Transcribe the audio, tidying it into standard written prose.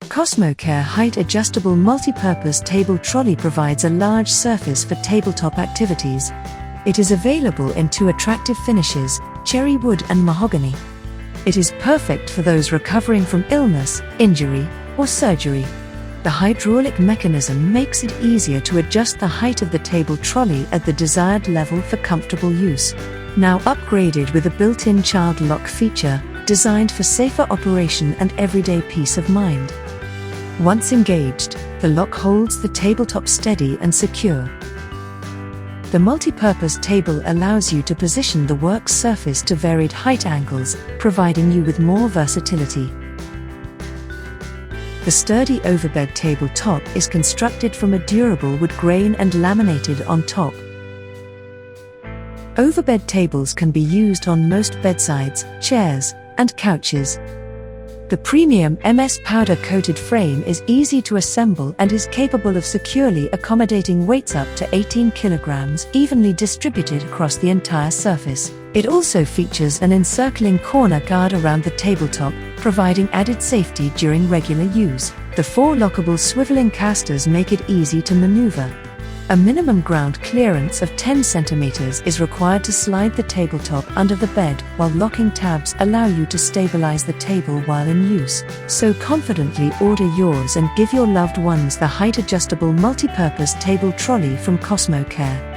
KosmoCare Height Adjustable Multipurpose Table Trolley provides a large surface for tabletop activities. It is available in two attractive finishes, cherry wood and mahogany. It is perfect for those recovering from illness, injury, or surgery. The hydraulic mechanism makes it easier to adjust the height of the table trolley at the desired level for comfortable use. Now upgraded with a built-in child lock feature, designed for safer operation and everyday peace of mind. Once engaged, the lock holds the tabletop steady and secure. The multi-purpose table allows you to position the work surface to varied height angles, providing you with more versatility. The sturdy Overbed tabletop is constructed from a durable wood grain and laminated on top. Overbed tables can be used on most bedsides, chairs, and couches. The premium MS powder-coated frame is easy to assemble and is capable of securely accommodating weights up to 18 kilograms evenly distributed across the entire surface. It also features an encircling corner guard around the tabletop, providing added safety during regular use. The four lockable swiveling casters make it easy to maneuver. A minimum ground clearance of 10 centimeters is required to slide the tabletop under the bed, while locking tabs allow you to stabilize the table while in use. So confidently order yours and give your loved ones the height-adjustable multi-purpose table trolley from KosmoCare.